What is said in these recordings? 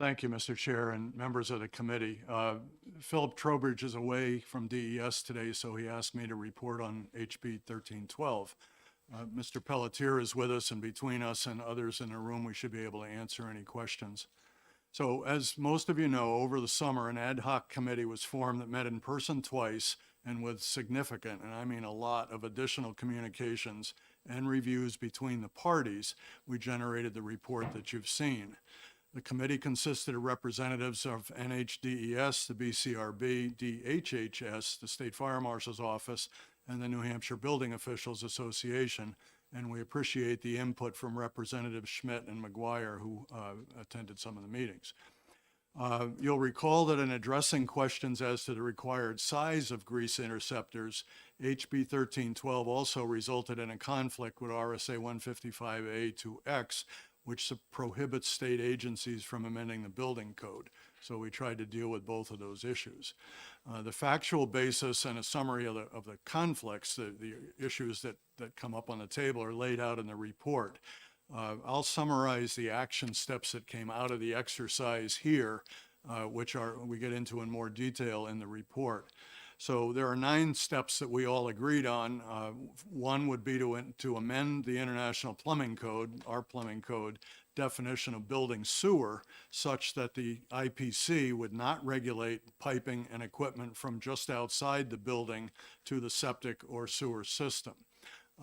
Thank you, Mr. Chair and members of the committee. Philip Trowbridge is away from DES today, so he asked me to report on HB 1312. Mr. Pelletier is with us, and between us and others in the room, we should be able to answer any questions. So as most of you know, over the summer, an ad hoc committee was formed that met in person twice and with significant, and I mean a lot, of additional communications and reviews between the parties. We generated the report that you've seen. The committee consisted of representatives of NHDES, the BCRB, DHHS, the State Fire Marshal's Office, and the New Hampshire Building Officials Association, and we appreciate the input from Representatives Schmidt and McGuire, who attended some of the meetings. You'll recall that in addressing questions as to the required size of grease interceptors, HB 1312 also resulted in a conflict with RSA 155A2X, which prohibits state agencies from amending the building code. So we tried to deal with both of those issues. The factual basis and a summary of the conflicts, the issues that come up on the table, are laid out in the report. I'll summarize the action steps that came out of the exercise here, which we get into in more detail in the report. So there are 9 steps that we all agreed on. One would be to amend the International Plumbing Code, our plumbing code, definition of building sewer, such that the IPC would not regulate piping and equipment from just outside the building to the septic or sewer system.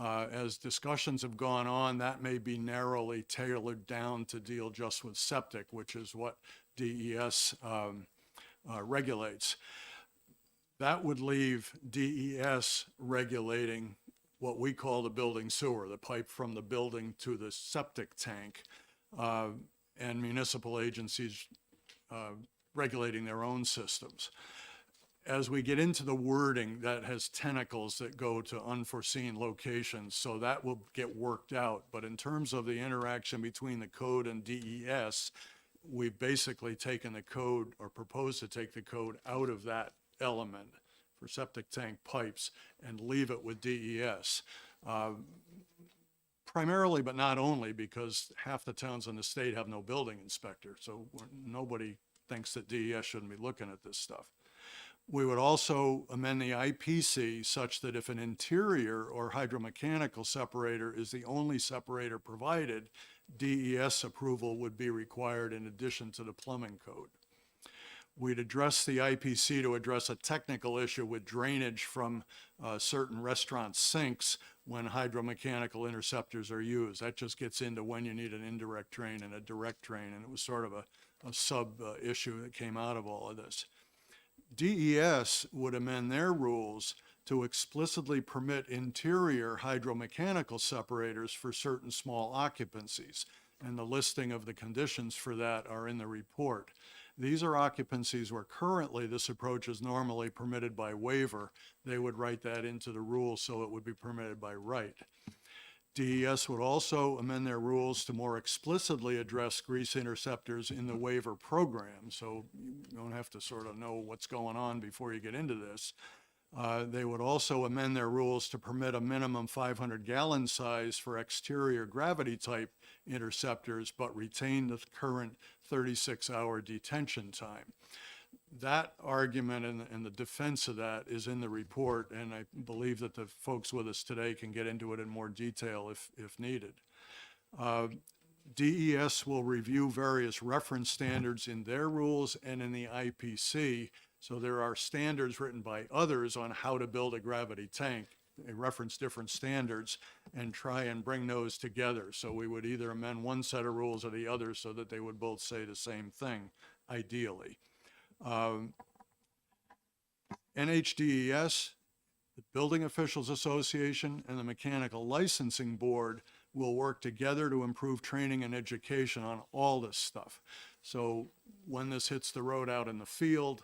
As discussions have gone on, that may be narrowly tailored down to deal just with septic, which is what DES regulates. That would leave DES regulating what we call the building sewer, the pipe from the building to the septic tank, and municipal agencies regulating their own systems. As we get into the wording, that has tentacles that go to unforeseen locations, so that will get worked out. But in terms of the interaction between the code and DES, we've basically taken the code, or proposed to take the code, out of that element for septic tank pipes and leave it with DES. Primarily, but not only, because half the towns in the state have no building inspector, so nobody thinks that DES shouldn't be looking at this stuff. We would also amend the IPC such that if an interior or hydromechanical separator is the only separator provided, DES approval would be required in addition to the plumbing code. We'd address the IPC to address a technical issue with drainage from certain restaurant sinks when hydromechanical interceptors are used. That just gets into when you need an indirect drain and a direct drain, and it was sort of a sub issue that came out of all of this. DES would amend their rules to explicitly permit interior hydromechanical separators for certain small occupancies, and the listing of the conditions for that are in the report. These are occupancies where currently this approach is normally permitted by waiver. They would write that into the rules so it would be permitted by right. DES would also amend their rules to more explicitly address grease interceptors in the waiver program, so you don't have to sort of know what's going on before you get into this. They would also amend their rules to permit a minimum 500-gallon size for exterior gravity-type interceptors, but retain the current 36-hour detention time. That argument and the defense of that is in the report, and I believe that the folks with us today can get into it in more detail if needed. DES will review various reference standards in their rules and in the IPC. So there are standards written by others on how to build a gravity tank. They reference different standards and try and bring those together. So we would either amend one set of rules or the other so that they would both say the same thing, ideally. NHDES, the Building Officials Association, and the Mechanical Licensing Board will work together to improve training and education on all this stuff. So when this hits the road out in the field,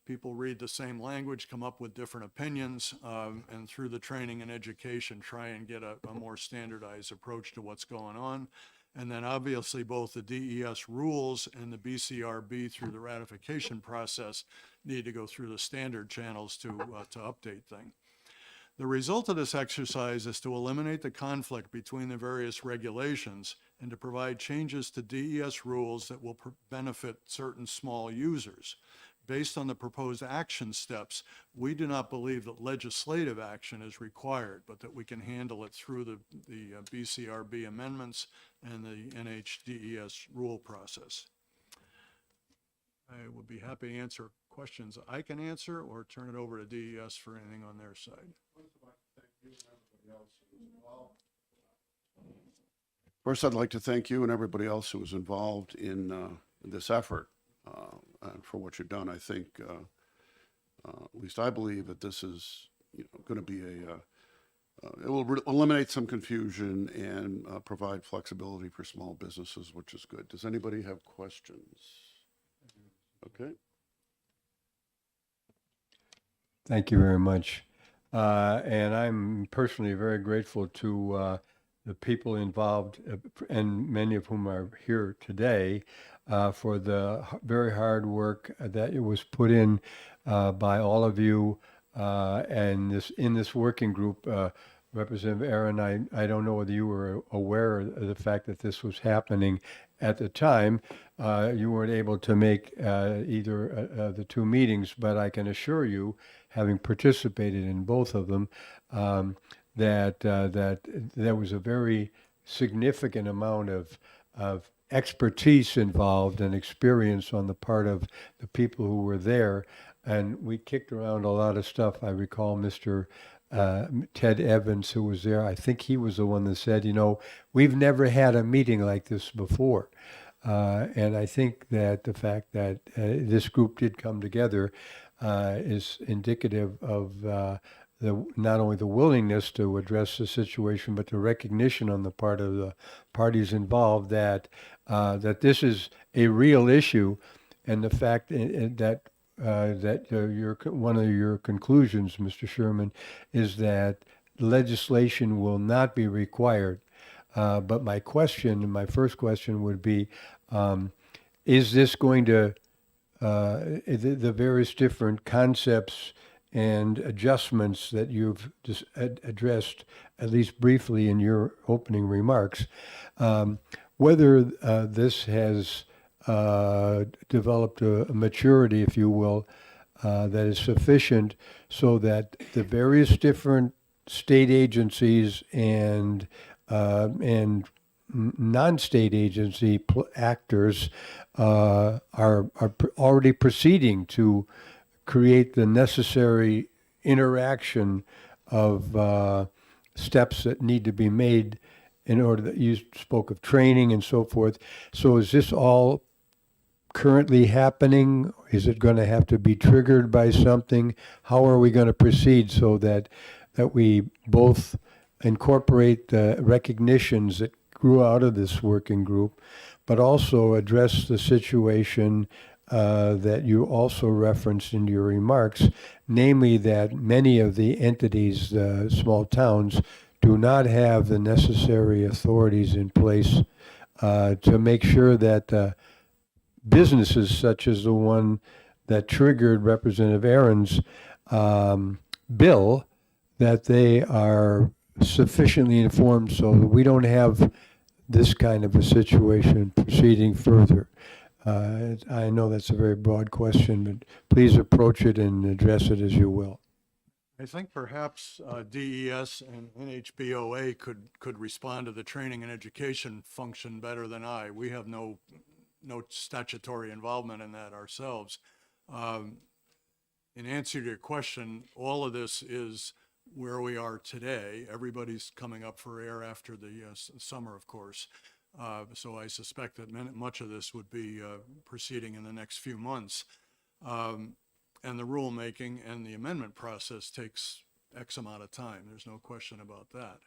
people read the same language, come up with different opinions, and through the training and education, try and get a more standardized approach to what's going on. And then obviously both the DES rules and the BCRB through the ratification process need to go through the standard channels to update things. The result of this exercise is to eliminate the conflict between the various regulations and to provide changes to DES rules that will benefit certain small users. Based on the proposed action steps, we do not believe that legislative action is required, but that we can handle it through the BCRB amendments and the NHDES rule process. I would be happy to answer questions I can answer or turn it over to DES for anything on their side. First, I'd like to thank you and everybody else who was involved in this effort and for what you've done. I think, at least I believe that this is, going to be it will eliminate some confusion and provide flexibility for small businesses, which is good. Does anybody have questions? Okay. Thank you very much. And I'm personally very grateful to the people involved, and many of whom are here today, for the very hard work that it was put in by all of you and in this working group. Representative Aaron, I don't know whether you were aware of the fact that this was happening at the time. You weren't able to make either of the two meetings, but I can assure you, having participated in both of them, that there was a very significant amount of expertise involved and experience on the part of the people who were there. And we kicked around a lot of stuff. I recall Mr. Ted Evans, who was there. I think he was the one that said, we've never had a meeting like this before. And I think that the fact that this group did come together is indicative of not only the willingness to address the situation, but the recognition on the part of the parties involved that this is a real issue, and the fact that one of your conclusions, Mr. Sherman, is that legislation will not be required. But my first question would be, is this going to, the various different concepts and adjustments that you've just addressed, at least briefly in your opening remarks, whether this has developed a maturity, if you will, that is sufficient so that the various different state agencies and non-state agency actors are already proceeding to create the necessary interaction of steps that need to be made in order that you spoke of training and so forth. So is this all currently happening? Is it going to have to be triggered by something? How are we going to proceed so that we both incorporate the recognitions that grew out of this working group, but also address the situation that you also referenced in your remarks, namely that many of the entities, small towns, do not have the necessary authorities in place to make sure that businesses such as the one that triggered Representative Aaron's bill, that they are sufficiently informed so that we don't have this kind of a situation proceeding further. I know that's a very broad question, but please approach it and address it as you will. I think perhaps DES and NHBOA could respond to the training and education function better than I. We have no statutory involvement in that ourselves. In answer to your question, all of this is where we are today. Everybody's coming up for air after the summer, of course. So I suspect that much of this would be proceeding in the next few months. And the rulemaking and the amendment process takes X amount of time. There's no question about that.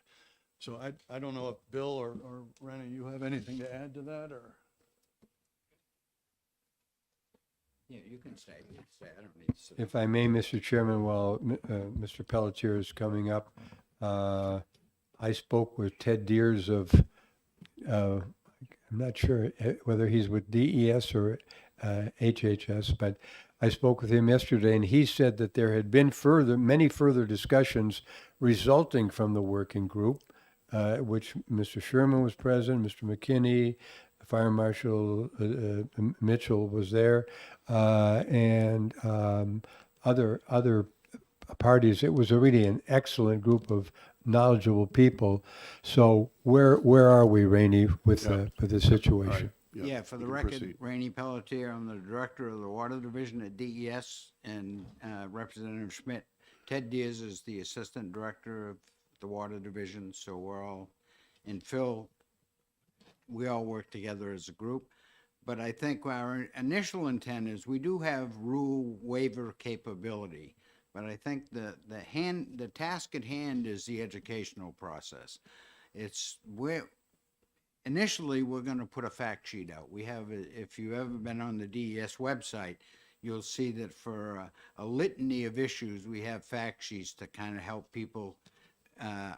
So I don't know if Bill or Rennie, you have anything to add to that, or? Yeah, you can stay. I don't need to. If I may, Mr. Chairman, while Mr. Pelletier is coming up, I spoke with Ted Deers of, I'm not sure whether he's with DES or HHS, but I spoke with him yesterday, and he said that there had been many further discussions resulting from the working group, which Mr. Sherman was present, Mr. McKinney, Fire Marshal Mitchell was there, and other parties. It was really an excellent group of knowledgeable people. So where are we, Rainey, with the situation? Yeah, for the you can record, proceed. Rainey Pelletier, I'm the Director of the Water Division at DES, and Representative Schmidt. Ted Diaz is the Assistant Director of the Water Division, so we're all, and Phil, we all work together as a group. But I think our initial intent is we do have rule waiver capability. But I think the task at hand is the educational process. Initially, we're going to put a fact sheet out. We have, if you've ever been on the DES website, you'll see that for a litany of issues, we have fact sheets to kind of help people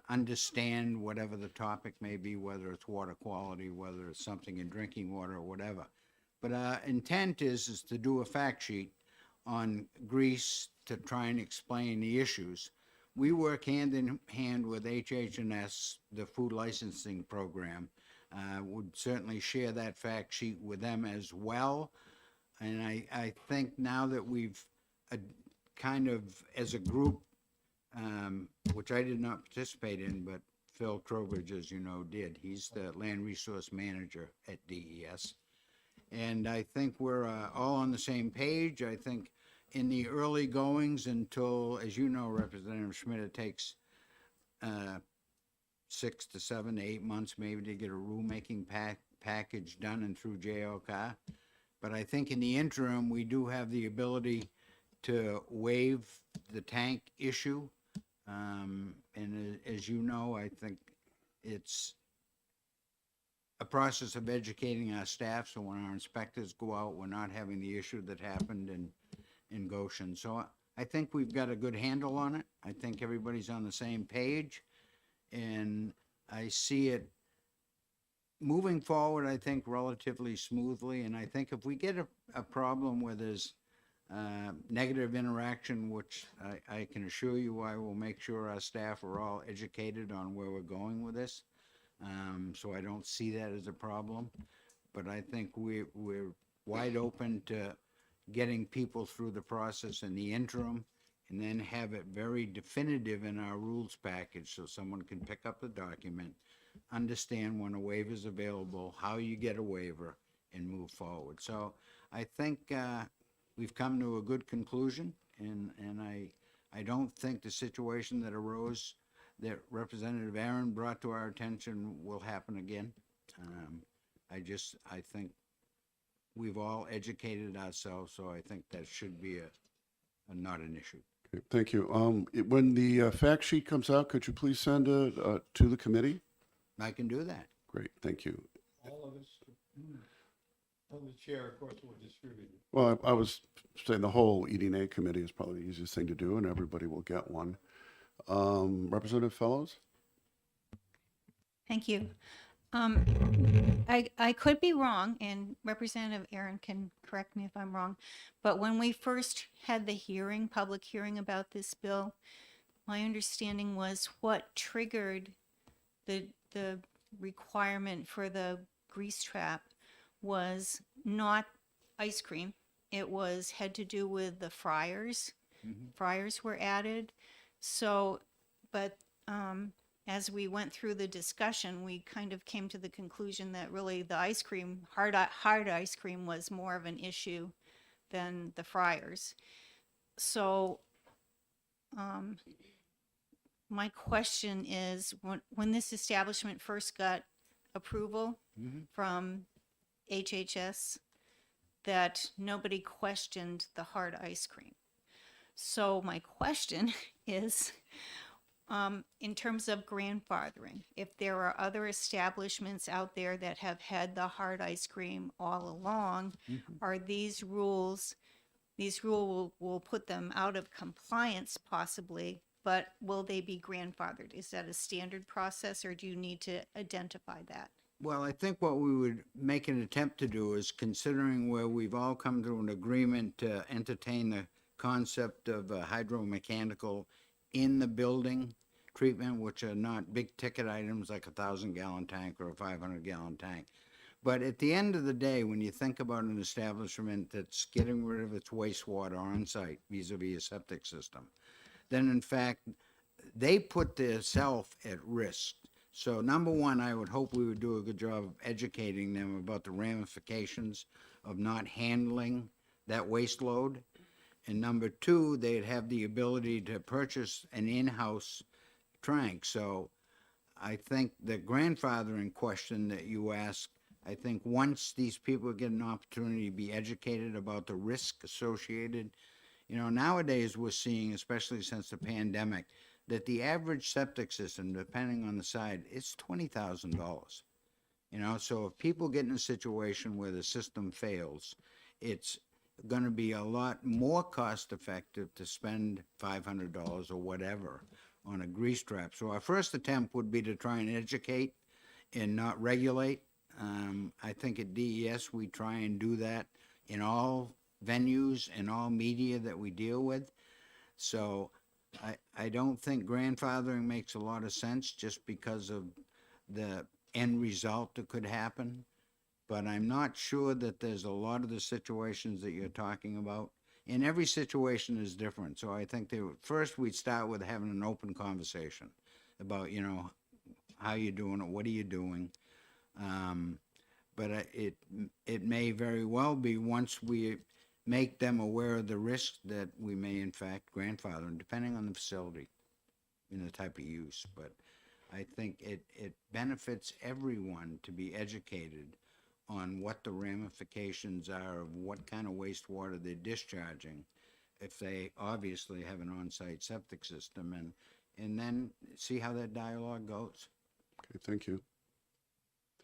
understand whatever the topic may be, whether it's water quality, whether it's something in drinking water or whatever. But our intent is to do a fact sheet on grease to try and explain the issues. We work hand in hand with HH&S, the food licensing program. Would certainly share that fact sheet with them as well. And I think now that we've kind of, as a group, which I did not participate in, but Phil Trowbridge, as you know, did. He's the land resource manager at DES. And I think we're all on the same page. I think in the early goings until, as you know, Representative Schmidt, it takes 6 to 7 to 8 months maybe to get a rulemaking package done and through JOCA. But I think in the interim, we do have the ability to waive the tank issue. And as you know, I think it's a process of educating our staff, so when our inspectors go out, we're not having the issue that happened in Goshen. So I think we've got a good handle on it. I think everybody's on the same page, and I see it moving forward, I think, relatively smoothly. And I think if we get a problem where there's negative interaction, which I can assure you I will make sure our staff are all educated on where we're going with this. So I don't see that as a problem. But I think we're wide open to getting people through the process in the interim, and then have it very definitive in our rules package so someone can pick up the document, understand when a waiver is available, how you get a waiver, and move forward. So I think we've come to a good conclusion, and I don't think the situation that arose that Representative Aaron brought to our attention will happen again. I think we've all educated ourselves, so I think that should be not an issue. Okay, thank you. When the fact sheet comes out, could you please send it to the committee? I can do that. Great, thank you. All of us, the chair, of course, will distribute it. Well, I was saying the whole ED&A committee is probably the easiest thing to do, and everybody will get one. Representative Fellows? Thank you. I could be wrong, and Representative Aaron can correct me if I'm wrong, but when we first had the hearing, public hearing about this bill, my understanding was what triggered the requirement for the grease trap was not ice cream. It had to do with the fryers. Fryers were added. So, but as we went through the discussion, we kind of came to the conclusion that really the ice cream, hard ice cream, was more of an issue than the fryers. So, my question is, when this establishment first got approval from HHS, that nobody questioned the hard ice cream. So my question is, in terms of grandfathering, if there are other establishments out there that have had the hard ice cream all along, are these rules will put them out of compliance possibly, but will they be grandfathered? Is that a standard process, or do you need to identify that? Well, I think what we would make an attempt to do is, considering where we've all come to an agreement to entertain the concept of hydromechanical in the building, treatment, which are not big ticket items like a 1,000-gallon tank or a 500-gallon tank. But at the end of the day, when you think about an establishment that's getting rid of its wastewater on site vis-a-vis a septic system, then in fact, they put themselves at risk. So number one, I would hope we would do a good job of educating them about the ramifications of not handling that waste load. And number two, they'd have the ability to purchase an in-house tank. So I think the grandfathering question that you asked, I think once these people get an opportunity to be educated about the risk associated, nowadays we're seeing, especially since the pandemic, that the average septic system, depending on the side, it's $20,000. So if people get in a situation where the system fails, it's going to be a lot more cost effective to spend $500 or whatever on a grease trap. So our first attempt would be to try and educate and not regulate. I think at DES we try and do that in all venues and all media that we deal with. So I don't think grandfathering makes a lot of sense just because of the end result that could happen. But I'm not sure that there's a lot of the situations that you're talking about. And every situation is different. So I think first we'd start with having an open conversation about, how you doing it, what are you doing? But it may very well be once we make them aware of the risk that we may in fact grandfather, and depending on the facility and the type of use. But I think it benefits everyone to be educated on what the ramifications are of what kind of wastewater they're discharging if they obviously have an on-site septic system, and then see how that dialogue goes. Okay, thank you.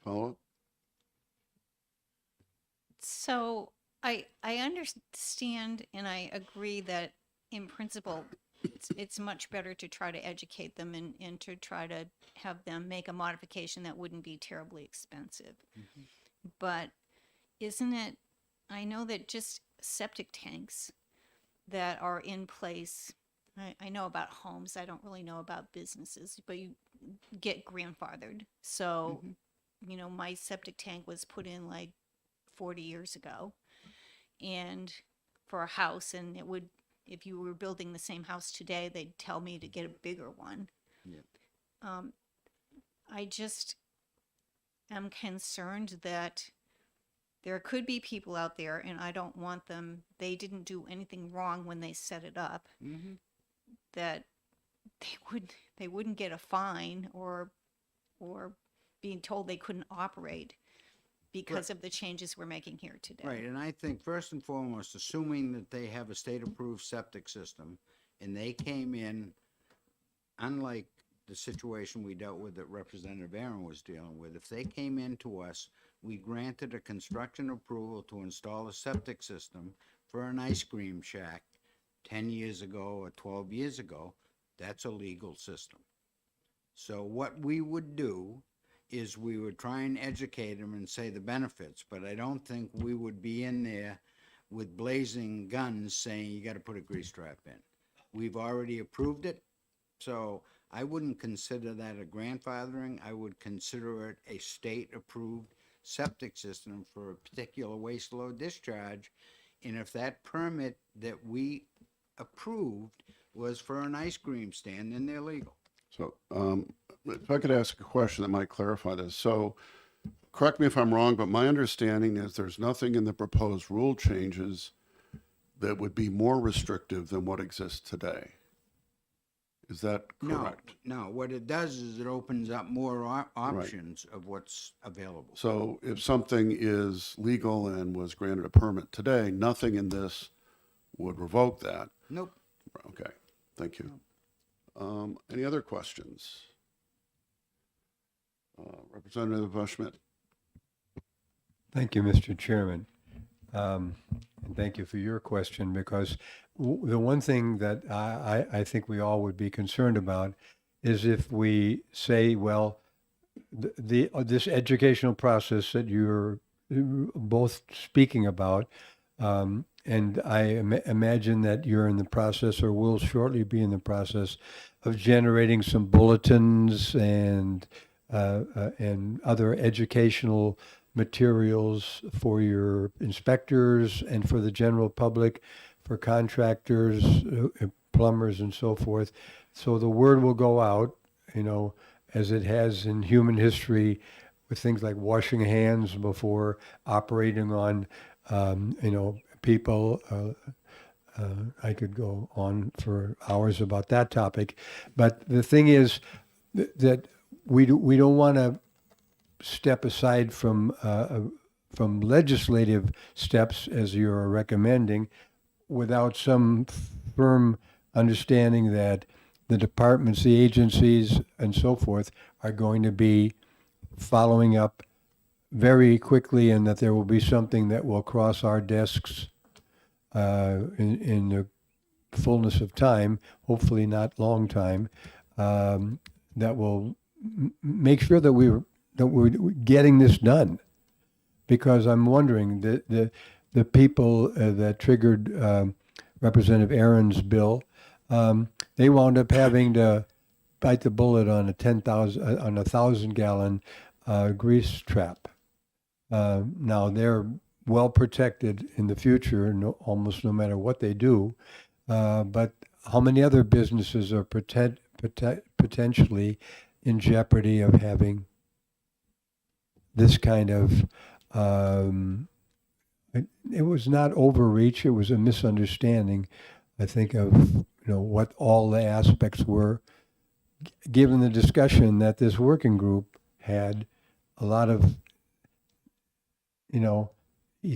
Follow-up? So I understand and I agree that in principle, it's much better to try to educate them and to try to have them make a modification that wouldn't be terribly expensive. But isn't it, I know that just septic tanks that are in place, I know about homes, I don't really know about businesses, but you get grandfathered. So, my septic tank was put in like 40 years ago, and for a house, and it would, if you were building the same house today, they'd tell me to get a bigger one. Yep. I just am concerned that there could be people out there, and I don't want them, they didn't do anything wrong when they set it up, that they wouldn't get a fine or being told they couldn't operate because of the changes we're making here today. Right, and I think first and foremost, assuming that they have a state-approved septic system, and they came in, unlike the situation we dealt with that Representative Aaron was dealing with, if they came into us, we granted a construction approval to install a septic system for an ice cream shack 10 years ago or 12 years ago, that's a legal system. So what we would do is we would try and educate them and say the benefits, but I don't think we would be in there with blazing guns saying you got to put a grease trap in. We've already approved it, so I wouldn't consider that a grandfathering. I would consider it a state-approved septic system for a particular waste load discharge. And if that permit that we approved was for an ice cream stand, then they're legal. So if I could ask a question that might clarify this. So correct me if I'm wrong, but my understanding is there's nothing in the proposed rule changes that would be more restrictive than what exists today. Is that correct? No, what it does is it opens up more options of what's available. So if something is legal and was granted a permit today, nothing in this would revoke that. Nope. Okay, thank you. Any other questions? Representative Schmidt. Thank you, Mr. Chairman. And thank you for your question, because the one thing that I think we all would be concerned about is if we say, well, this educational process that you're both speaking about, and I imagine that you're in the process or will shortly be in the process of generating some bulletins and other educational materials for your inspectors and for the general public, for contractors, plumbers, and so forth. So the word will go out, as it has in human history with things like washing hands before operating on, people. I could go on for hours about that topic, but the thing is that we don't want to step aside from legislative steps as you're recommending, without some firm understanding that the departments, the agencies, and so forth are going to be following up very quickly, and that there will be something that will cross our desks in the fullness of time, hopefully not long time, that will make sure that we're getting this done. Because I'm wondering, the people that triggered Representative Aaron's bill, they wound up having to bite the bullet on a 1,000-gallon grease trap. Now they're well protected in the future, almost no matter what they do. But how many other businesses are potentially in jeopardy of having this kind of? It was not overreach; it was a misunderstanding, I think, of what all the aspects were. Given the discussion that this working group had, a lot of, you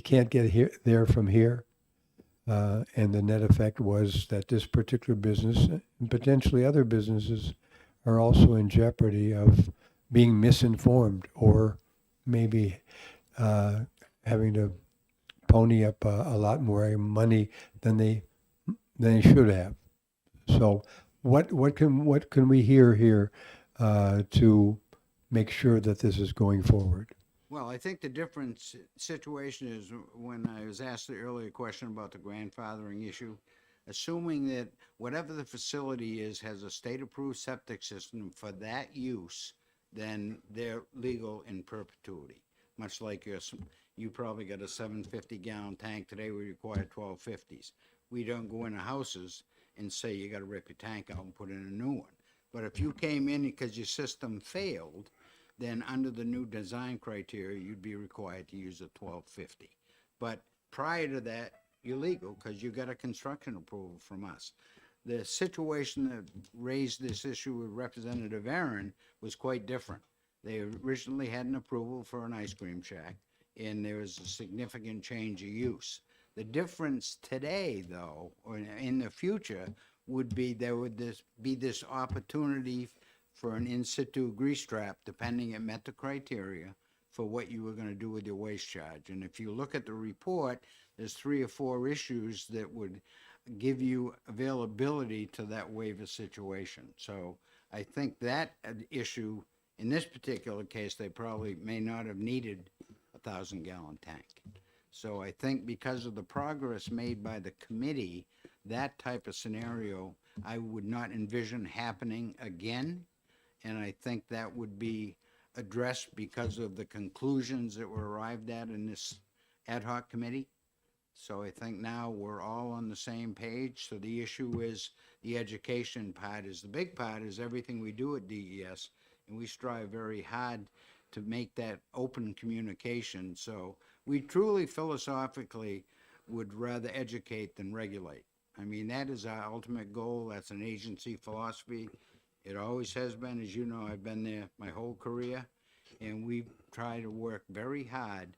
can't get there from here. And the net effect was that this particular business and potentially other businesses are also in jeopardy of being misinformed, or maybe having to pony up a lot more money than they should have. So what can we hear here to make sure that this is going forward? Well, I think the different situation is when I was asked the earlier question about the grandfathering issue, assuming that whatever the facility is has a state-approved septic system for that use, then they're legal in perpetuity. Much like you probably got a 750-gallon tank today, we require 1250s. We don't go into houses and say you got to rip your tank out and put in a new one. But if you came in because your system failed, then under the new design criteria, you'd be required to use a 1250. But prior to that, you're legal because you got a construction approval from us. The situation that raised this issue with Representative Aaron was quite different. They originally had an approval for an ice cream shack, and there was a significant change of use. The difference today, though, or in the future, would be there would be this opportunity for an in situ grease trap, depending it met the criteria for what you were going to do with your waste charge. And if you look at the report, there's 3 or 4 issues that would give you availability to that waiver situation. So I think that issue, in this particular case, they probably may not have needed a 1,000-gallon tank. So I think because of the progress made by the committee, that type of scenario I would not envision happening again. And I think that would be addressed because of the conclusions that were arrived at in this ad hoc committee. So I think now we're all on the same page. So the issue is the education part is the big part, is everything we do at DES. And we strive very hard to make that open communication. So we truly philosophically would rather educate than regulate. I mean, that is our ultimate goal. That's an agency philosophy. It always has been. As you know, I've been there my whole career, and we try to work very hard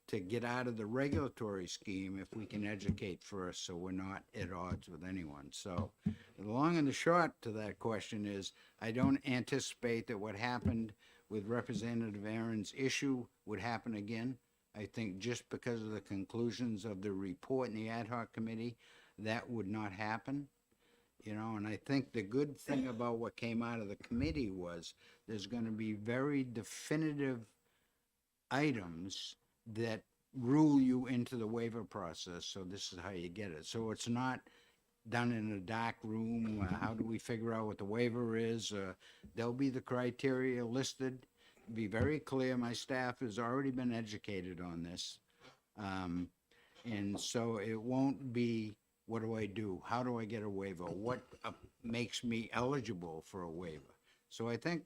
to get out of the regulatory scheme if we can educate first, so we're not at odds with anyone. So the long and the short to that question is, I don't anticipate that what happened with Representative Aaron's issue would happen again. I think just because of the conclusions of the report in the ad hoc committee, that would not happen. And I think the good thing about what came out of the committee was there's going to be very definitive items that rule you into the waiver process. So this is how you get it. So it's not done in a dark room? How do we figure out what the waiver is? There'll be the criteria listed. Be very clear, my staff has already been educated on this. And so it won't be, what do I do? How do I get a waiver? What makes me eligible for a waiver? So I think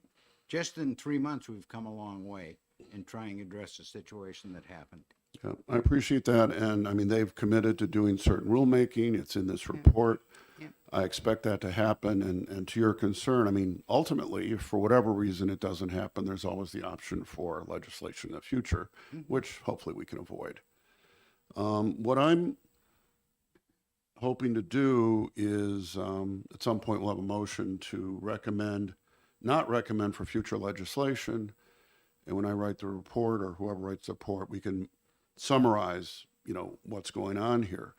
just in 3 months, we've come a long way in trying to address the situation that happened. Yeah, I appreciate that, and I mean, they've committed to doing certain rulemaking, it's in this report. Yeah. I expect that to happen, and to your concern, I mean, ultimately, if for whatever reason it doesn't happen, there's always the option for legislation in the future, which hopefully we can avoid. What I'm hoping to do is, at some point, we'll have a motion to recommend, not recommend for future legislation, and when I write the report, or whoever writes the report, we can summarize, you know, what's going on here.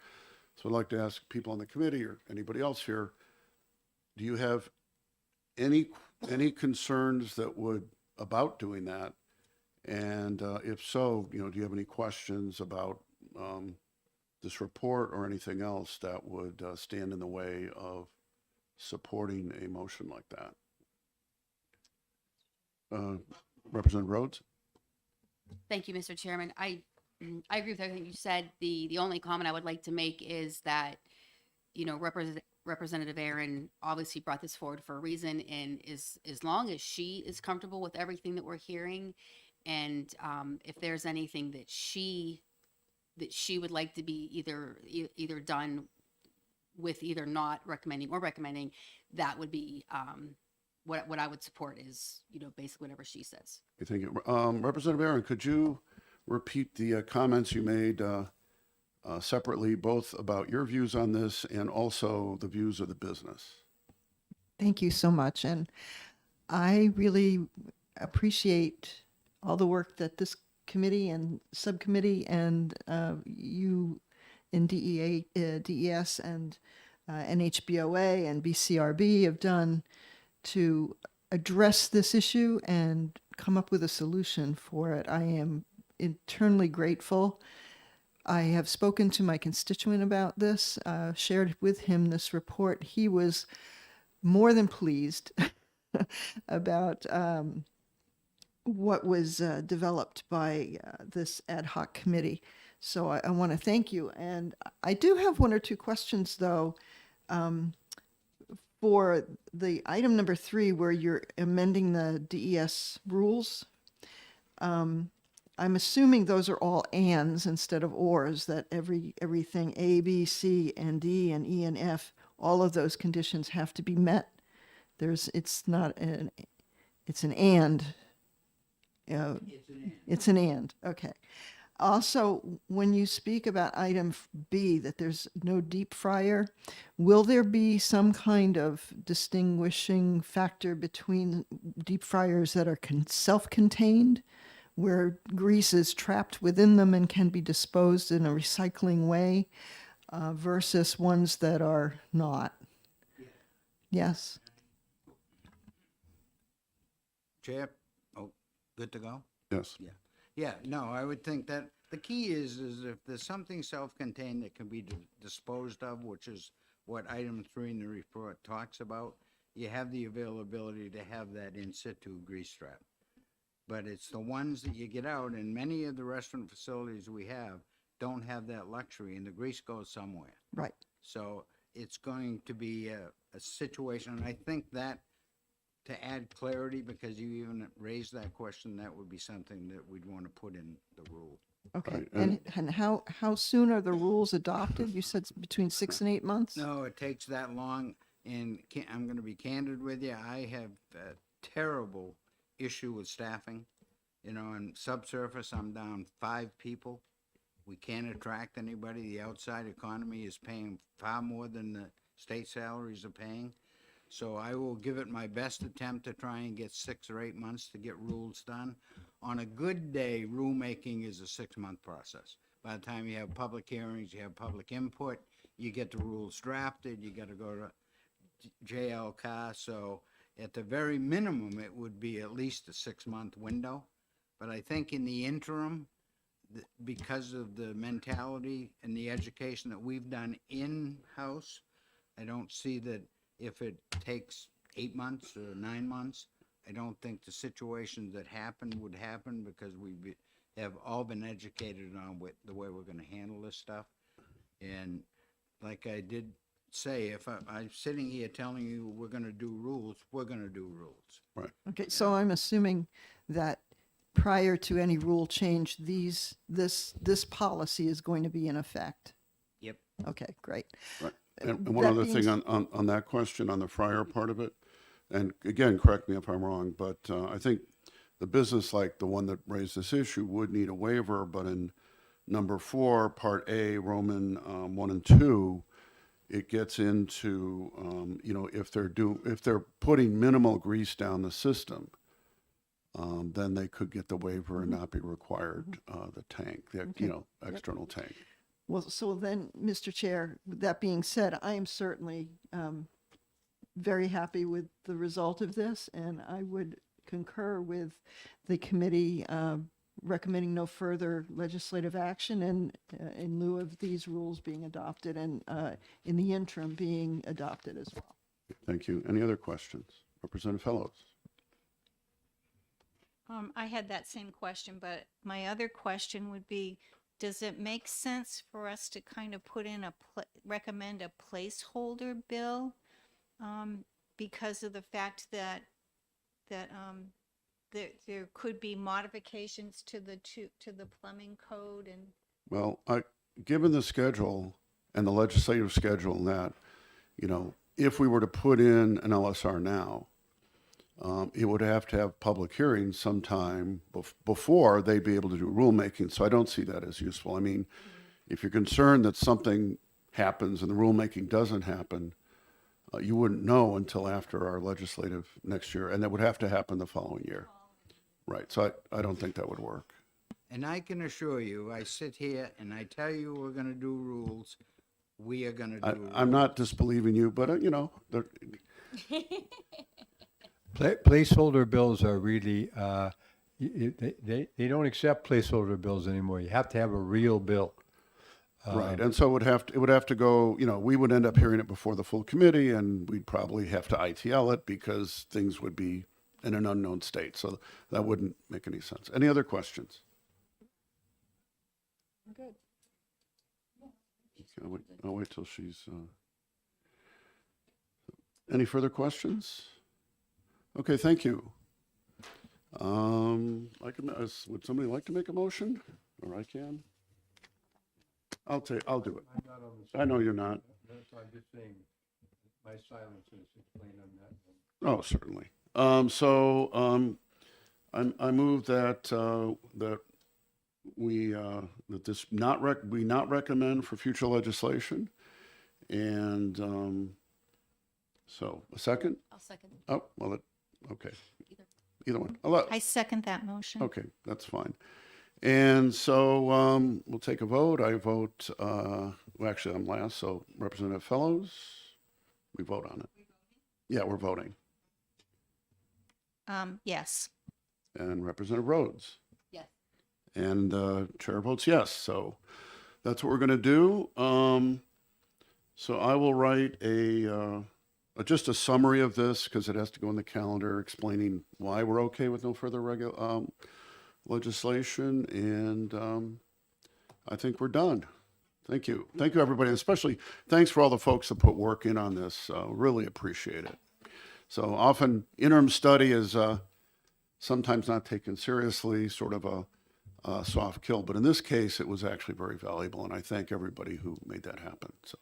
So I'd like to ask people on the committee or anybody else here, do you have any concerns that would, about doing that? And if so, you know, do you have any questions about this report or anything else that would stand in the way of supporting a motion like that? Representative Rhodes? Thank you, Mr. Chairman. I agree with everything you said. The only comment I would like to make is that, you know, Representative Aaron obviously brought this forward for a reason, and as long as she is comfortable with everything that we're hearing, and if there's anything that she would like to be either done with either not recommending or recommending, that would be what I would support is, you know, basically whatever she says. Thank you. Representative Aaron, could you repeat the comments you made separately, both about your views on this and also the views of the business? Thank you so much. And I really appreciate all the work that this committee and subcommittee and you in DES and NHBOA and BCRB have done to address this issue and come up with a solution for it. I am eternally grateful. I have spoken to my constituent about this, shared with him this report. He was more than pleased about what was developed by this ad hoc committee. So I want to thank you. And I do have one or two questions, though, for the item number 3, where you're amending the DES rules. I'm assuming those are all ands instead of ors, that everything A, B, C, and D, and E, and F, all of those conditions have to be met. It's an and. It's an and, okay. Also, when you speak about item B, that there's no deep fryer, will there be some kind of distinguishing factor between deep fryers that are self-contained, where grease is trapped within them and can be disposed in a recycling way, versus ones that are not? Yes? Chair, oh, good to go? Yes. Yeah, no, I would think that the key is if there's something self-contained that can be disposed of, which is what item 3 in the report talks about, you have the availability to have that in situ grease trap. But it's the ones that you get out, and many of the restaurant facilities we have don't have that luxury, and the grease goes somewhere. Right. So it's going to be a situation, and I think that, to add clarity, because you even raised that question, that would be something that we'd want to put in the rule. Okay. Right, And how soon are the rules adopted? You said between 6 and 8 months? No, it takes that long, and I'm going to be candid with you. I have a terrible issue with staffing. You know, on subsurface, I'm down 5 people. We can't attract anybody. The outside economy is paying far more than the state salaries are paying. So I will give it my best attempt to try and get 6 or 8 months to get rules done. On a good day, rulemaking is a 6-month process. By the time you have public hearings, you have public input, you get the rules drafted, you got to go to JLCA. So at the very minimum, it would be at least a 6-month window. But I think in the interim, because of the mentality and the education that we've done in-house, I don't see that if it takes 8 months or 9 months, I don't think the situations that happen would happen because have all been educated on the way we're gonna handle this stuff. And like I did say, if I'm sitting here telling you we're gonna do rules, we're gonna do rules. Okay, so I'm assuming that prior to any rule change, this policy is going to be in effect. Yep. Okay, great. Right. And one That other being thing on that question, on the Fryer part of it, and again, correct me if I'm wrong, but I think the business like the one that raised this issue would need a waiver, but in number 4, Part A, Roman 1 and 2, it gets into, you know, if they're putting minimal grease down the system, then they could get the waiver and not be required the tank, you know, external tank. Well, so then, Mr. Chair, with that being said, I am certainly very happy with the result of this, and I would concur with the committee recommending no further legislative action and in lieu of these rules being adopted and in the interim being adopted as well. Thank you. Any other questions? Representative Fellows? I had that same question, but my other question would be, does it make sense for us to kind of put in recommend a placeholder bill? Because of the fact that there could be modifications to the plumbing code and Well, given the schedule and the legislative schedule and that, you know, if we were to put in an LSR now, it would have to have public hearings sometime before they'd be able to do rulemaking. So I don't see that as useful. I mean, if you're concerned that something happens and the rulemaking doesn't happen, you wouldn't know until after our legislative next year, and that would have to happen the following year. Right. So I don't think that would work. And I can assure you, I sit here and I tell you we're gonna do rules, we are gonna do rules. I'm not disbelieving you, but, you know, Placeholder bills are really, they don't accept placeholder bills anymore. You have to have a real bill. right. And so it would have to go, you know, we would end up hearing it before the full committee, and we'd probably have to ITL it because things would be in an unknown state. So that wouldn't make any sense. Any other questions? Good. Okay, I'll wait till she's, any further questions? Okay, thank you. Would somebody like to make a motion? Or I can? I'll do it. I know you're not. I'm just saying, my silence is explained on that. Oh, certainly. I move that we not recommend for future legislation. And so a second? I'll second. Oh, well, okay. Either. Either one. I second that motion. Okay, that's fine. And so we'll take a vote. I vote, well, actually, I'm last, so Representative Fellows, we vote on it. Yeah, we're voting. Yes. And Representative Rhodes. Yes. And Chair votes yes. So that's what we're going to do. So I will write just a summary of this because it has to go in the calendar explaining why we're okay with no further legislation. And I think we're done. Thank you. Thank you, everybody. And especially thanks for all the folks that put work in on this. Really appreciate it. So often interim study is sometimes not taken seriously, sort of a soft kill. But in this case, it was actually very valuable. And I thank everybody who made that happen. So,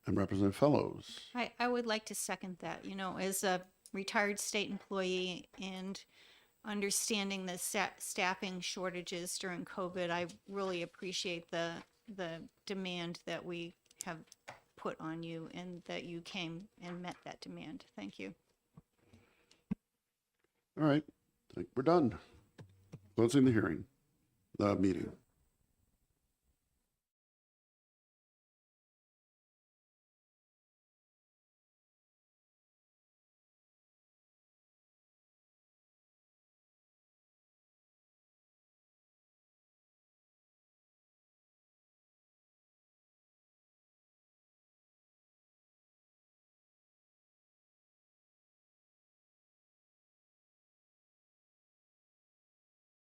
and Representative Fellows. I would like to second that. You know, as a retired state employee and understanding the staffing shortages during COVID, I really appreciate the demand that we have put on you and that you came and met that demand. Thank you. All right. I think we're done. Closing the hearing, the meeting.